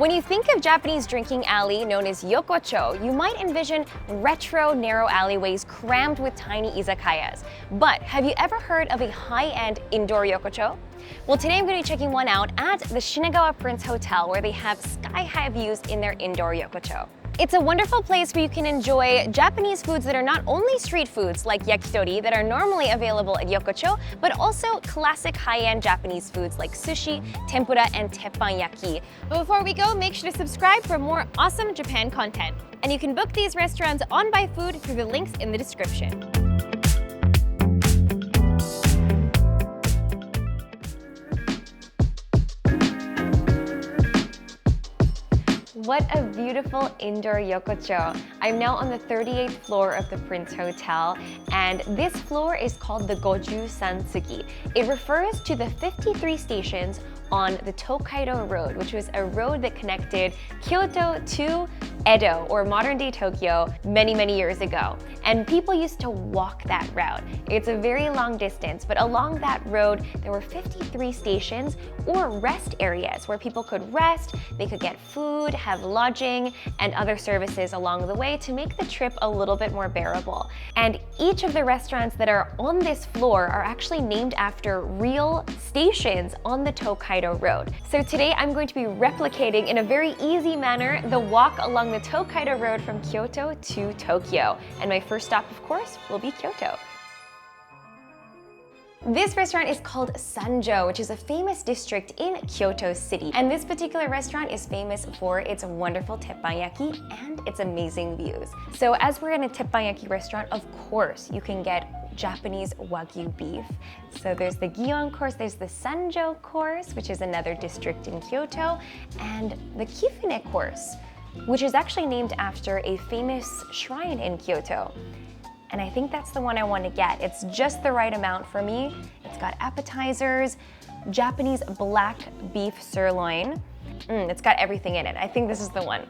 When you think of Japanese drinking alley known as Yokocho, you might envision retro, narrow alleyways crammed with tiny izakayas. But have you ever heard of a high-end indoor Yokocho? Well, today I'm going to be checking one out at the Shinagawa Prince Hotel, where they have sky-high views in their indoor Yokocho. It's a wonderful place where you can enjoy Japanese foods that are not only street foods like yakitori that are normally available at Yokocho, but also classic high-end Japanese foods like sushi, tempura, and teppanyaki. But before we go, make sure to subscribe for more awesome Japan content. And you can book these restaurants on Buy Food through the links in the description. What a beautiful indoor Yokocho. I'm now on the 38th floor of the Prince Hotel, and this floor is called the Gojusantsugi. It refers to the 53 stations on the Tokaido Road, which was a road that connected Kyoto to Edo, or modern-day Tokyo, many years ago. And people used to walk that route. It's a very long distance, but along that road, there were 53 stations or rest areas where people could rest, they could get food, have lodging, and other services along the way to make the trip a little bit more bearable. And each of the restaurants that are on this floor are actually named after real stations on the Tokaido Road. So today I'm going to be replicating in a very easy manner the walk along the Tokaido Road from Kyoto to Tokyo. And my first stop, of course, will be Kyoto. This restaurant is called Sanjo, which is a famous district in Kyoto City. And this particular restaurant is famous for its wonderful teppanyaki and its amazing views. So as we're in a teppanyaki restaurant, of course, you can get Japanese Wagyu beef. So there's the Gion course, there's the Sanjo course, which is another district in Kyoto, and the Kifune course, which is actually named after a famous shrine in Kyoto. And I think that's the one I want to get. It's just the right amount for me. It's got appetizers, Japanese black beef sirloin. It's got everything in it. I think this is the one.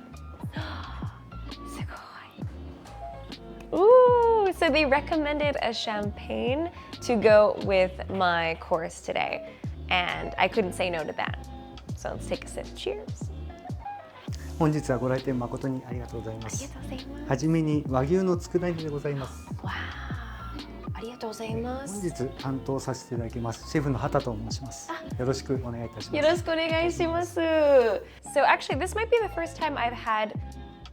Ooh, so they recommended a champagne to go with my course today. And I couldn't say no to that. So let's take a sip. Cheers. 本日はご来店誠にありがとうございます。はじめに和牛の佃煮でございます。わあ、ありがとうございます。本日担当させていただきますシェフの畑と申します。よろしくお願いいたします。よろしくお願いします。So actually, this might be the first time I've had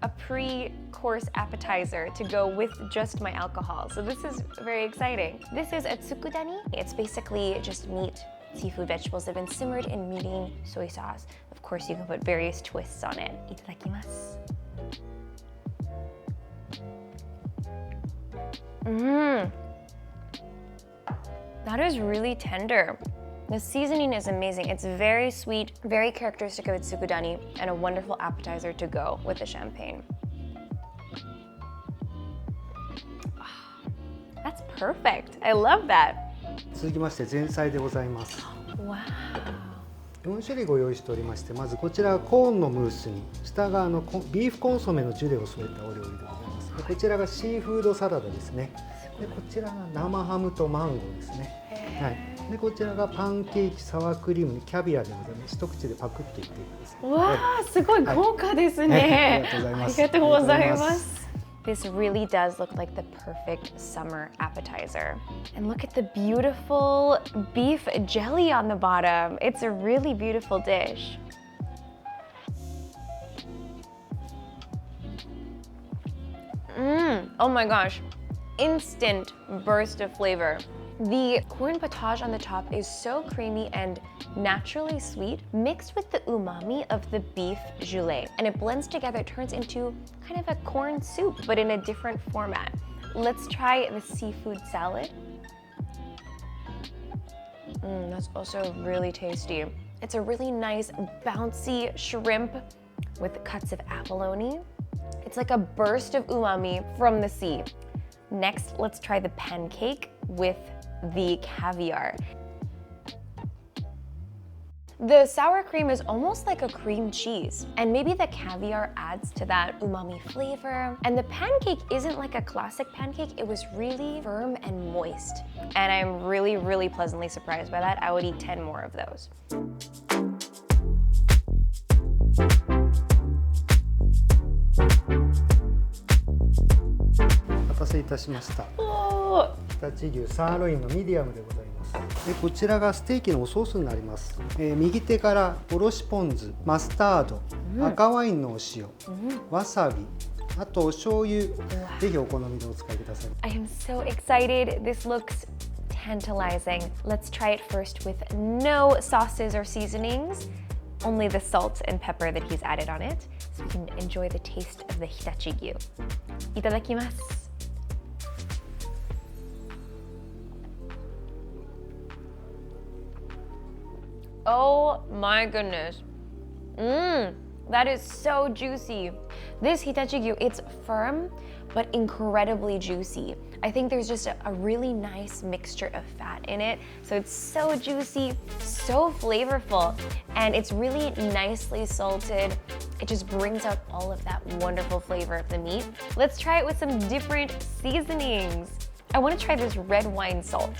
a pre-course appetizer to go with just my alcohol. So this is very exciting. This is a tsukudani. It's basically just meat, seafood, vegetables that have been simmered in mirin soy sauce. Of course, you can put various twists on it. Itadakimasu. That is really tender. The seasoning is amazing. It's very sweet, very characteristic of its tsukudani, and a wonderful appetizer to go with the champagne. That's perfect. I love that. 続きまして前菜でございます。Wow. 4種類ご用意しておりまして、まずこちらはコーンのムースに下がビーフコンソメのジュレを添えたお料理でございます。でこちらがシーフードサラダですね。でこちらが生ハムとマンゴーですね。はい。でこちらがパンケーキサワークリームにキャビアでございます。一口でパクッといってください。わあ、すごい豪華ですね。ありがとうございます。ありがとうございます。This really does look like the perfect summer appetizer. And look at the beautiful beef jelly on the bottom. It's a really beautiful dish. Oh my gosh. Instant burst of flavor. The corn potage on the top is so creamy and naturally sweet, mixed with the umami of the beef gelée. And it blends together, turns into kind of a corn soup, but in a different format. Let's try the seafood salad. That's also really tasty. It's a really nice, bouncy shrimp with cuts of abalone. It's like a burst of umami from the sea. Next, let's try the pancake with the caviar. The sour cream is almost like a cream cheese, and maybe the caviar adds to that umami flavor. And the pancake isn't like a classic pancake, it was really firm and moist. And I'm really pleasantly surprised by that. I would eat 10 more of those. たしました。Oh. 常陸牛サーロインのミディアムでございます。でこちらがステーキのおソースになります。右手からおろしポン酢、マスタード、赤ワインのお塩、わさび、あとお醤油、ぜひお好みでお使いください。I am so excited. This looks tantalizing. Let's try it first with no sauces or seasonings, only the salt and pepper that he's added on it, so we can enjoy the taste of the Hitachi Gyu. Itadakimasu. Oh my goodness. That is so juicy. This Hitachi Gyu, it's firm but incredibly juicy. I think there's just a really nice mixture of fat in it. So it's so juicy, so flavorful, and it's really nicely salted. It just brings out all of that wonderful flavor of the meat. Let's try it with some different seasonings. I want to try this red wine salt.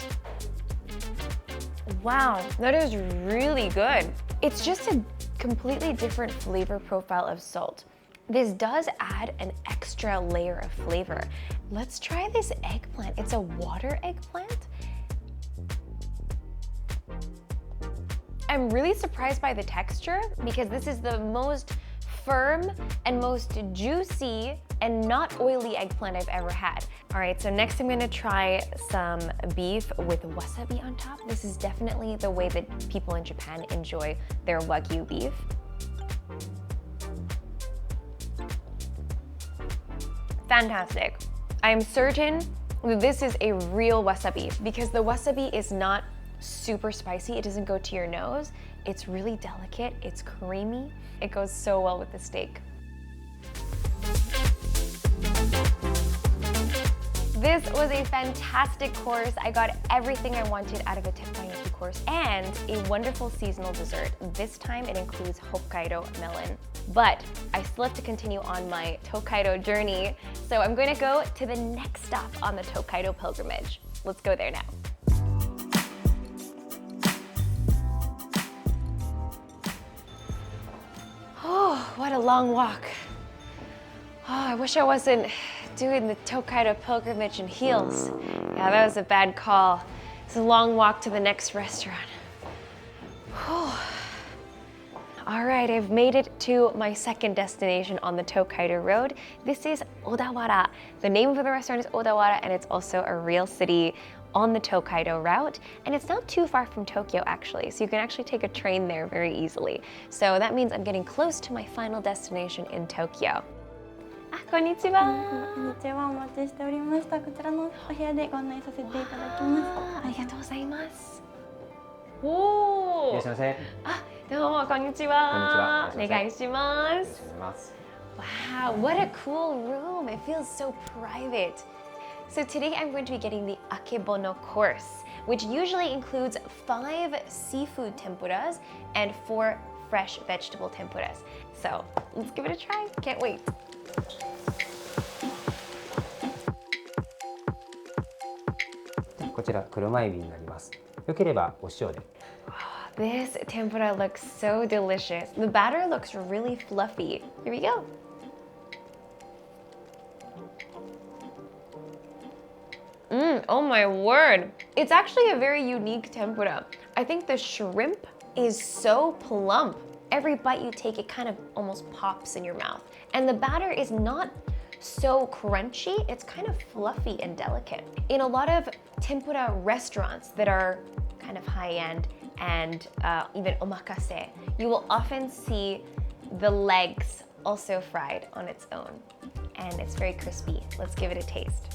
Wow, that is really good. It's just a completely different flavor profile of salt. This does add an extra layer of flavor. Let's try this eggplant. It's a water eggplant. I'm really surprised by the texture because this is the most firm and most juicy and not oily eggplant I've ever had. All right, so next I'm gonna try some beef with wasabi on top. This is definitely the way that people in Japan enjoy their Wagyu beef. Fantastic. I am certain that this is a real wasabi because the wasabi is not super spicy. It doesn't go to your nose. It's really delicate. It's creamy. It goes so well with the steak. This was a fantastic course. I got everything I wanted out of a teppanyaki course and a wonderful seasonal dessert. This time it includes Hokkaido melon. But I still have to continue on my Tokaido journey, so I'm going to go to the next stop on the Tokaido pilgrimage. Let's go there now. Oh, what a long walk. Oh, I wish I wasn't doing the Tokaido pilgrimage in heels. Yeah, that was a bad call. It's a long walk to the next restaurant. Whew. All right, I've made it to my second destination on the Tokaido Road. This is Odawara. The name of the restaurant is Odawara, and it's also a real city on the Tokaido route. And it's not too far from Tokyo, actually, so you can actually take a train there very easily. So that means I'm getting close to my final destination in Tokyo. Ah, konnichiwa. こんにちは、お待ちしておりました。こちらのお部屋でご案内させていただきます。ありがとうございます。おー。いらっしゃいませ。あ、どうもこんにちは。お願いします。Wow, what a cool room. It feels so private. So today I'm going to be getting the akebono course, which usually includes 5 seafood tempuras and 4 fresh vegetable tempuras. So let's give it a try. Can't wait. This こちら車エビになります。よければお塩で。This tempura looks so delicious. The batter looks really fluffy. Here we go. Oh my word. It's actually a very unique tempura. I think the shrimp is so plump. Every bite you take, it kind of almost pops in your mouth. And the batter is not so crunchy, it's kind of fluffy and delicate. In a lot of tempura restaurants that are kind of high-end and even omakase, you will often see the legs also fried on its own. And it's very crispy. Let's give it a taste.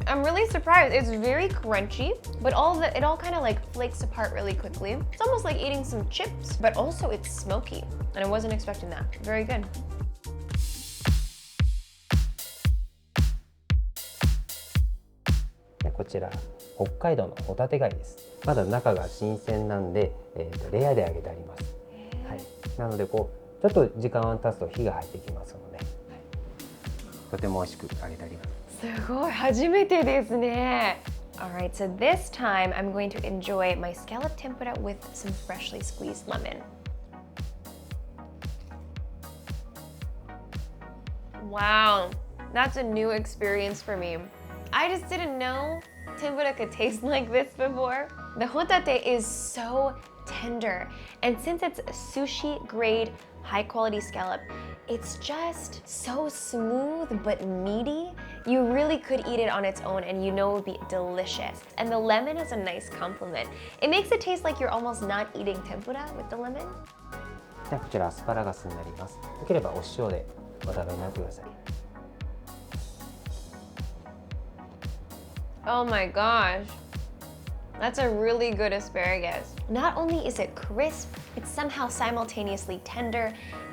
I'm really surprised. It's very crunchy, but it all kind of like flakes apart really quickly. It's almost like eating some chips, but also it's smoky. And I wasn't expecting that. Very good. こちら北海道のホタテ貝です。まだ中が新鮮なんで、レアで揚げてあります。はい。なのでこうちょっと時間が経つと火が入ってきますので、はい、とても美味しく揚げてあります。すごい、初めてですね。Alright, so this time I'm going to enjoy my scallop tempura with some freshly squeezed lemon. Wow, that's a new experience for me. I just didn't know tempura could taste like this before. The hotate is so tender, and since it's sushi grade high quality scallop, it's just so smooth but meaty. You really could eat it on its own and you know it would be delicious. And the lemon is a nice complement. It makes it taste like you're almost not eating tempura with the lemon. ではこちらアスパラガスになります。よければお塩でお食べになってください。Oh my gosh. That's a really good asparagus. Not only is it crisp, it's somehow simultaneously tender,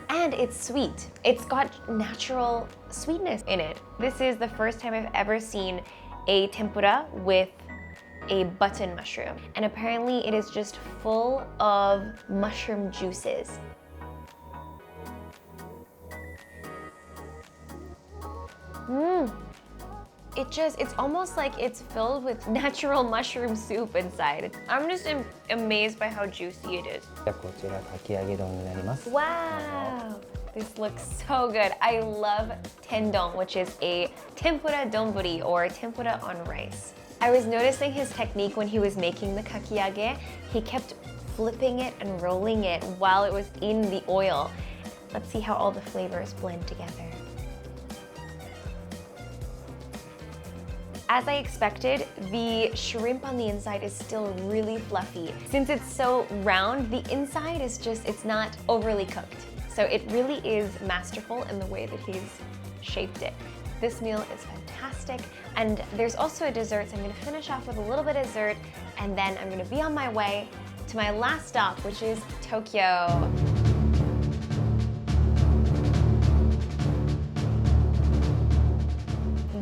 and it's sweet. It's got natural sweetness in it. This is the first time I've ever seen a tempura with a button mushroom. And apparently it is just full of mushroom juices. It's almost like it's filled with natural mushroom soup inside. I'm just amazed by how juicy it is. ではこちらかき揚げ丼になります。 Wow, this looks so good. I love tendon, which is a tempura donburi or tempura on rice. I was noticing his technique when he was making the kakiage. He kept flipping it and rolling it while it was in the oil. Let's see how all the flavors blend together. As I expected, the shrimp on the inside is still really fluffy. Since it's so round, the inside is it's not overly cooked. So it really is masterful in the way that he's shaped it. This meal is fantastic. And there's also a dessert, so I'm gonna finish off with a little bit of dessert, and then I'm gonna be on my way to my last stop, which is Tokyo.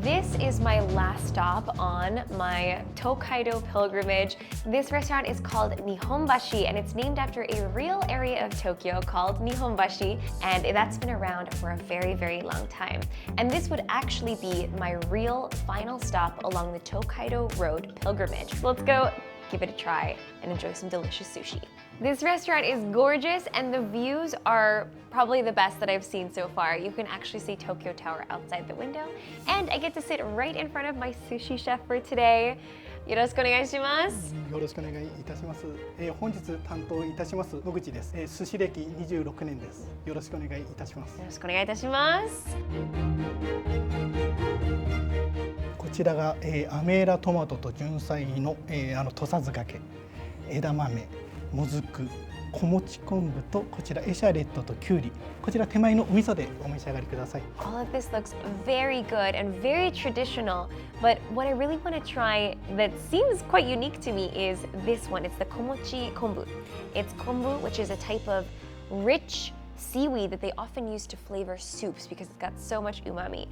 This is my last stop on my Tokaido pilgrimage. This restaurant is called Nihonbashi, and it's named after a real area of Tokyo called Nihonbashi, and that's been around for a very, very long time. And this would actually be my real final stop along the Tokaido Road pilgrimage. Let's go give it a try and enjoy some delicious sushi. This restaurant is gorgeous, and the views are probably the best that I've seen so far. You can actually see Tokyo Tower outside the window, and I get to sit right in front of my sushi chef for today. よろしくお願いします。よろしくお願いいたします。本日担当いたします野口です。寿司歴26年です。よろしくお願いいたします。よろしくお願いいたします。こちらが、アメーラトマトと純菜の、土佐酢がけ、枝豆、もずく、小餅昆布とこちらエシャレットときゅうり、こちら手前のお味噌でお召し上がりください。All of this looks very good and very traditional, but what I really want to try that seems quite unique to me is this one. It's the Komochi Kombu. It's kombu, which is a type of rich seaweed that they often use to flavor soups because it's got so much umami.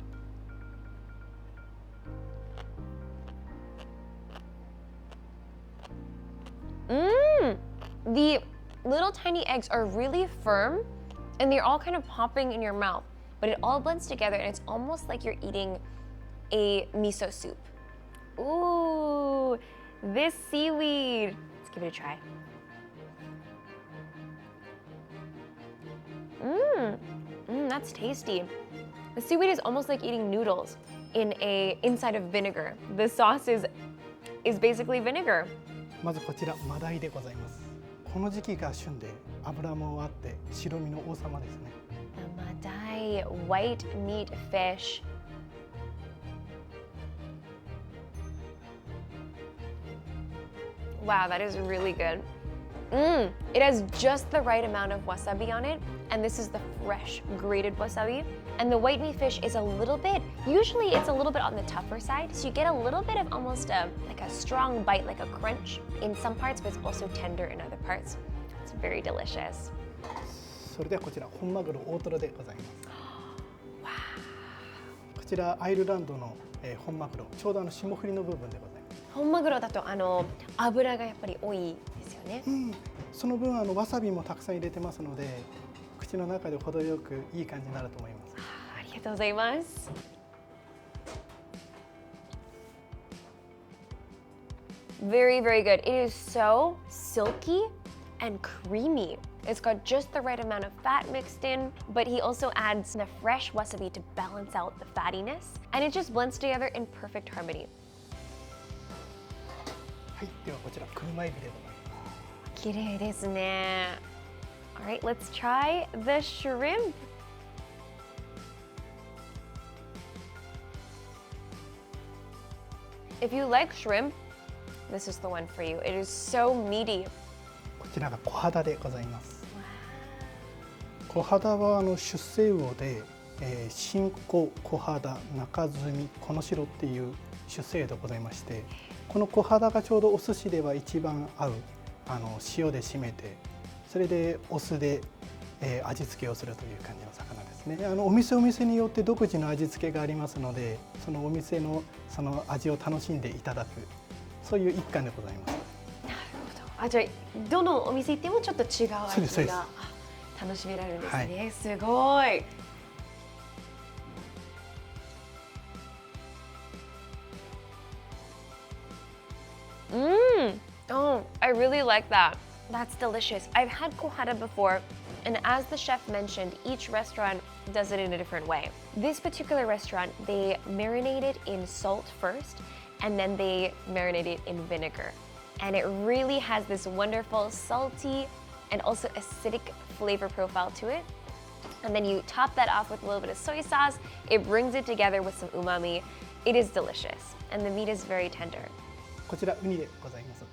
The little tiny eggs are really firm and they're all kind of popping in your mouth, but it all blends together and it's almost like you're eating a miso soup. Ooh, this seaweed. Let's give it a try. That's tasty. The seaweed is almost like eating noodles inside of vinegar. The sauce is basically vinegar. まずこちらマダイでございます。この時期が旬で脂もあって白身の王様ですね。The madai, white meat fish. Wow, that is really good. It has just the right amount of wasabi on it, and this is the fresh grated wasabi. And the white meat fish is usually it's a little bit on the tougher side, so you get a little bit of almost like a strong bite, like a crunch in some parts, but it's also tender in other parts. It's very delicious. それではこちら本マグロ大トロでございます。こちらアイルランドの、本マグロ、ちょうど霜降りの部分でございます。本マグロだと脂がやっぱり多いですよね。その分わさびもたくさん入れてますので、口の中で程よくいい感じになると思います。ありがとうございます。Very, very good. It is so silky and creamy. It's got just the right amount of fat mixed in, but he also adds the fresh wasabi to balance out the fattiness, and it just blends together in perfect harmony. はい、ではこちら車エビでございます。綺麗ですね。All right, let's try the shrimp. If you like shrimp, this is the one for you. It is so meaty. こちらが小肌でございます。小肌は出世魚で、新子、小肌、中摘み、この白っていう出世魚でございまして、この小肌がちょうどお寿司では一番合う塩で締めて、それでお酢で、味付けをするという感じの魚ですね。お店によって独自の味付けがありますので、そのお店のその味を楽しんでいただく、そういう一貫でございます。あ、じゃあどのお店行ってもちょっと違うそうです味が楽しめられるんですね。はい、すごい。Oh, I really like that. That's delicious. I've had kohara before, and as the chef mentioned, each restaurant does it in a different way. This particular restaurant, they marinate it in salt first, and then they marinate it in vinegar. And it really has this wonderful salty and also acidic flavor profile to it. And then you top that off with a little bit of soy sauce. It brings it together with some umami. It is delicious, and the meat is very tender. こちらウニでございます。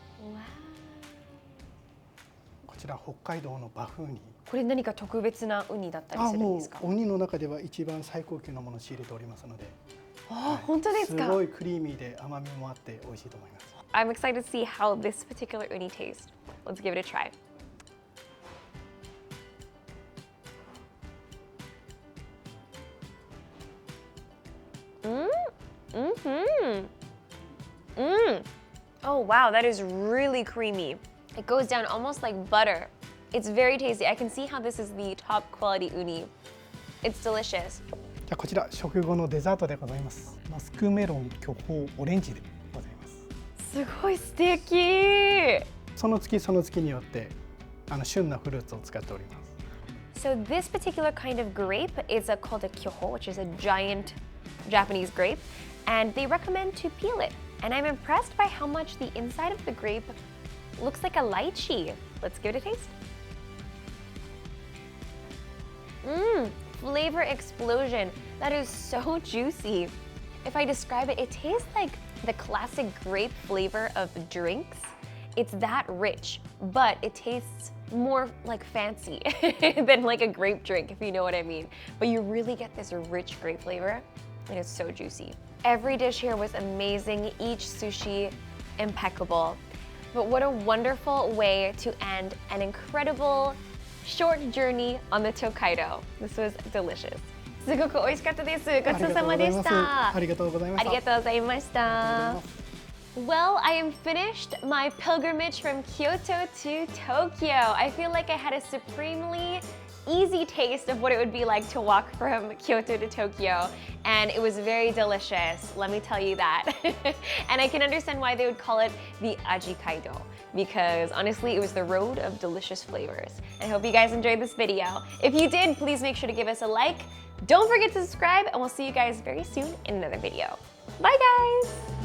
こちら北海道のバフウニ。これ何か特別なウニだったりするんですか？もうウニの中では一番最高級のものを仕入れておりますので。本当ですか？すごいクリーミーで甘みもあって美味しいと思います。I'm excited to see how this particular uni tastes. Let's give it a try. Oh wow, that is really creamy. It goes down almost like butter. It's very tasty. I can see how this is the top quality uni. It's delicious. じゃあこちら食後のデザートでございます。マスクメロン、巨峰、オレンジでございます。すごい素敵。その月によって旬なフルーツを使っております。So this particular kind of grape is called a kyoho, which is a giant Japanese grape, and they recommend to peel it. And I'm impressed by how much the inside of the grape looks like a lychee. Let's give it a taste. Flavor explosion. That is so juicy. If I describe it, it tastes like the classic grape flavor of drinks. It's that rich, but it tastes more like fancy than like a grape drink, if you know what I mean. But you really get this rich grape flavor. It is so juicy. Every dish here was amazing, each sushi impeccable. But what a wonderful way to end an incredible short journey on the Tokaido. This was delicious. すごく美味しかったです。ごちそうさまでした。ありがとうございました。ありがとうございました。Well, I am finished my pilgrimage from Kyoto to Tokyo. I feel like I had a supremely easy taste of what it would be like to walk from Kyoto to Tokyo, and it was very delicious, let me tell you that. And I can understand why they would call it the Ajikaido, because honestly it was the road of delicious flavors. I hope you guys enjoyed this video. If you did, please make sure to give us a like. Don't forget to subscribe, and we'll see you guys very soon in another video. Bye guys!